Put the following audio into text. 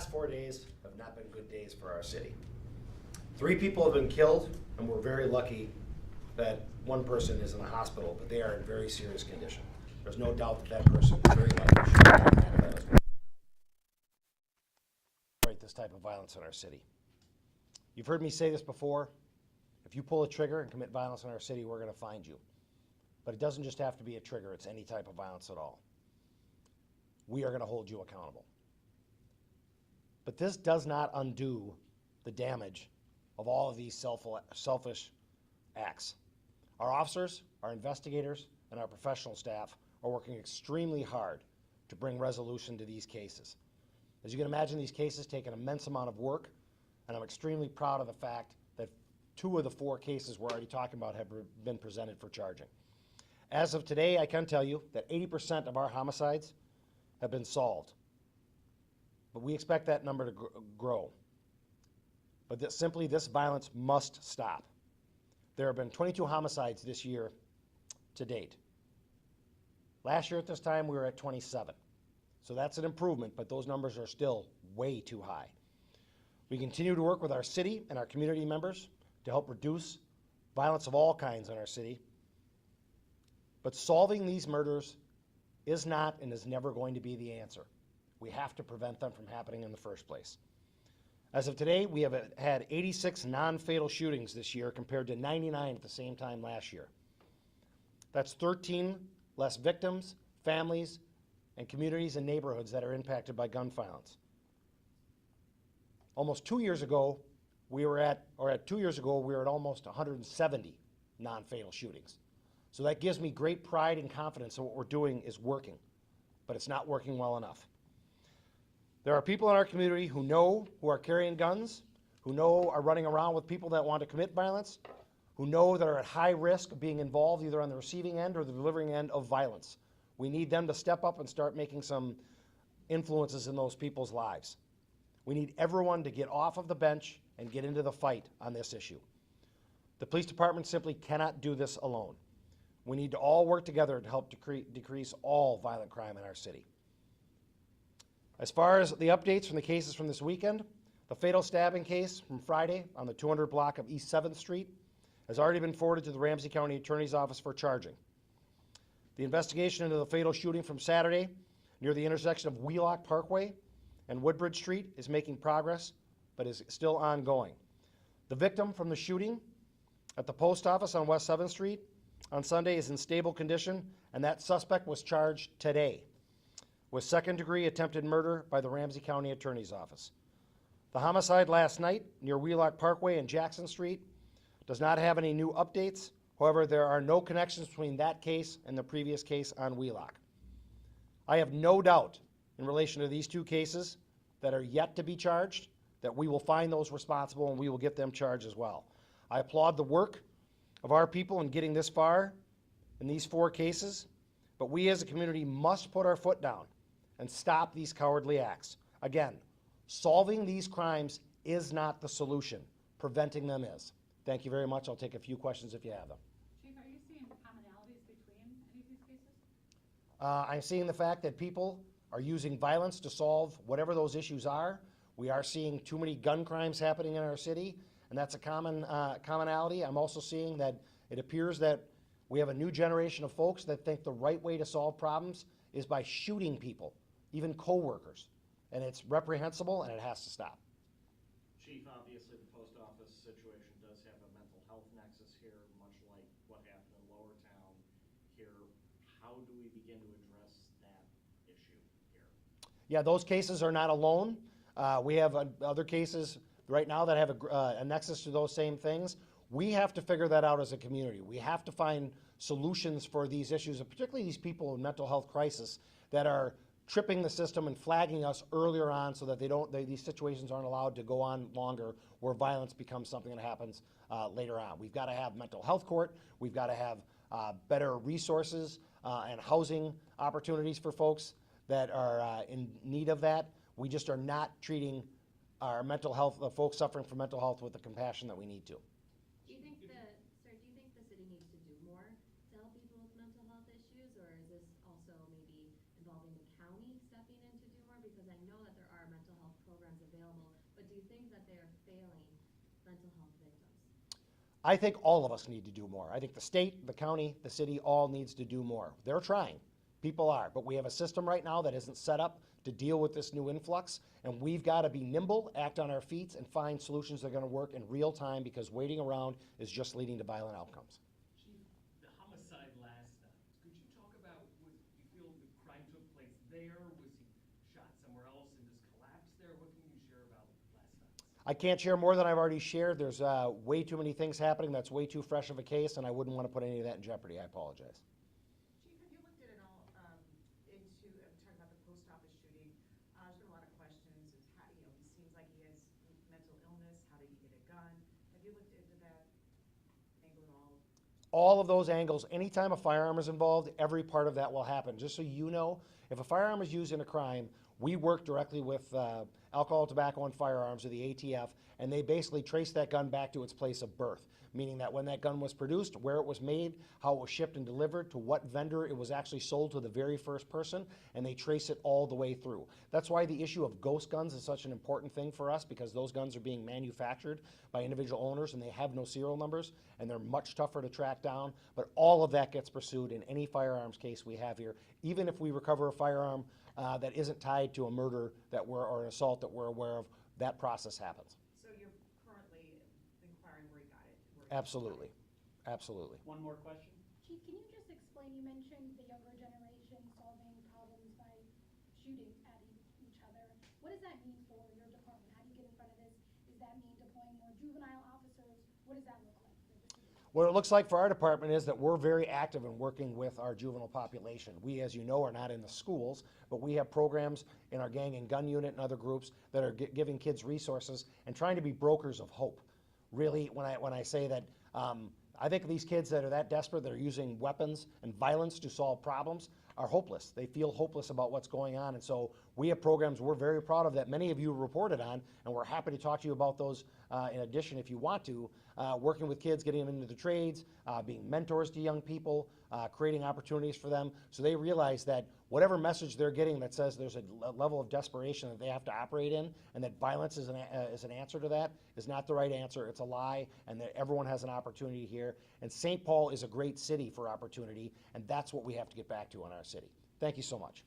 last 4 days have not been good days for our city. 3 people have been killed, and we're very lucky that one person is in the hospital, but they are in very serious condition. There's no doubt that that person very likely should have been this type of violence in our city. You've heard me say this before. If you pull a trigger and commit violence in our city, we're going to find you. But it doesn't just have to be a trigger, it's any type of violence at all. We are going to hold you accountable. But this does not undo the damage of all of these selfish acts. Our officers, our investigators, and our professional staff are working extremely hard to bring resolution to these cases. As you can imagine, these cases take an immense amount of work, and I'm extremely proud of the fact that 2 of the 4 cases we're already talking about have been presented for charging. As of today, I can tell you that 80% of our homicides have been solved. But we expect that number to grow. But this violence must stop. There have been 22 homicides this year to date. Last year at this time, we were at 27. So that's an improvement, but those numbers are still way too high. We continue to work with our city and our community members to help reduce violence of all kinds in our city. But solving these murders is not and is never going to be the answer. We have to prevent them from happening in the first place. As of today, we have had 86 non-fatal shootings this year compared to 99 at the same time last year. That's 13 less victims, families, and communities and neighborhoods that are impacted by gun violence. Almost 2 years ago, we were at almost 170 non-fatal shootings. So that gives me great pride and confidence that what we're doing is working, but it's not working well enough. There are people in our community who are carrying guns, who are running around with people that want to commit violence, who that are at high risk of being involved either on the receiving end or the delivering end of violence. We need them to step up and start making some influences in those people's lives. We need everyone to get off of the bench and get into the fight on this issue. The police department simply cannot do this alone. We need to all work together to help decrease all violent crime in our city. As far as the updates from the cases from this weekend, the fatal stabbing case from Friday on the 200 block of East 7th Street has already been forwarded to the Ramsey County Attorney's Office for charging. The investigation into the fatal shooting from Saturday near the intersection of Wheelock Parkway and Woodbridge Street is making progress, but is still ongoing. The victim from the shooting at the post office on West 7th Street on Sunday is in stable condition, and that suspect was charged today with second-degree attempted murder by the Ramsey County Attorney's Office. The homicide last night near Wheelock Parkway and Jackson Street does not have any new updates. However, there are no connections between that case and the previous case on Wheelock. I have no doubt in relation to these 2 cases that are yet to be charged that we will find those responsible and we will get them charged as well. I applaud the work of our people in getting this far in these 4 cases, but we as a community must put our foot down and stop these cowardly acts. Again, solving these crimes is not the solution. Preventing them is. Thank you very much. I'll take a few questions if you have them. Chief, are you seeing commonalities between any of these cases? I'm seeing the fact that people are using violence to solve whatever those issues are. We are seeing too many gun crimes happening in our city, and that's a commonality. I'm also seeing that it appears that we have a new generation of folks that think the right way to solve problems is by shooting people, even co-workers. And it's reprehensible, and it has to stop. Chief, obviously the post office situation does have a mental health nexus here, much like what happened in Lower Town here. How do we begin to address that issue here? Yeah, those cases are not alone. We have other cases right now that have a nexus to those same things. We have to figure that out as a community. We have to find solutions for these issues, and particularly these people in mental health crisis that are tripping the system and flagging us earlier on so that these situations aren't allowed to go on longer where violence becomes something that happens later on. We've got to have mental health court. We've got to have better resources and housing opportunities for folks that are in need of that. We just are not treating our mental health, the folks suffering from mental health, with the compassion that we need to. Do you think the city needs to do more to help people with mental health issues, or is this also maybe involving the county stepping in to do more? Because I know that there are mental health programs available, but do you think that they are failing mental health victims? I think all of us need to do more. I think the state, the county, the city all needs to do more. They're trying. People are. But we have a system right now that isn't set up to deal with this new influx, and we've got to be nimble, act on our feet, and find solutions that are going to work in real time, because waiting around is just leading to violent outcomes. Chief, the homicide last night, could you talk about, you feel the crime took place there? Was he shot somewhere else and just collapsed there? What can you share about last night? I can't share more than I've already shared. There's way too many things happening. That's way too fresh of a case, and I wouldn't want to put any of that in jeopardy. I apologize. Chief, have you looked at it all into, talking about the post office shooting? There's been a lot of questions, is how, he seems like he has mental illness, how did he get a gun? Have you looked into that angle at all? All of those angles, anytime a firearm is involved, every part of that will happen. Just so you know, if a firearm is used in a crime, we work directly with Alcohol, Tobacco, and Firearms, or the ATF, and they basically trace that gun back to its place of birth, meaning that when that gun was produced, where it was made, how it was shipped and delivered, to what vendor it was actually sold to the very first person, and they trace it all the way through. That's why the issue of ghost guns is such an important thing for us, because those guns are being manufactured by individual owners, and they have no serial numbers, and they're much tougher to track down. But all of that gets pursued in any firearms case we have here, even if we recover a firearm that isn't tied to a murder or an assault that we're aware of. That process happens. So you're currently inquiring where he got it? Absolutely. Absolutely. One more question? Chief, can you just explain, you mentioned the younger generation solving problems by shooting at each other. What does that mean for your department? How do you get in front of this? Does that mean deploying more juvenile officers? What does that look like for the city? What it looks like for our department is that we're very active in working with our juvenile population. We, as you know, are not in the schools, but we have programs in our gang and gun unit and other groups that are giving kids resources and trying to be brokers of hope. Really, when I say that, I think these kids that are that desperate, that are using weapons and violence to solve problems, are hopeless. They feel hopeless about what's going on. And so we have programs we're very proud of that many of you reported on, and we're happy to talk to you about those in addition if you want to, working with kids, getting them into the trades, being mentors to young people, creating opportunities for them so they realize that whatever message they're getting that says there's a level of desperation that they have to operate in, and that violence is an answer to that, is not the right answer. It's a lie, and that everyone has an opportunity here. And St. Paul is a great city for opportunity, and that's what we have to get back to in our city. Thank you so much.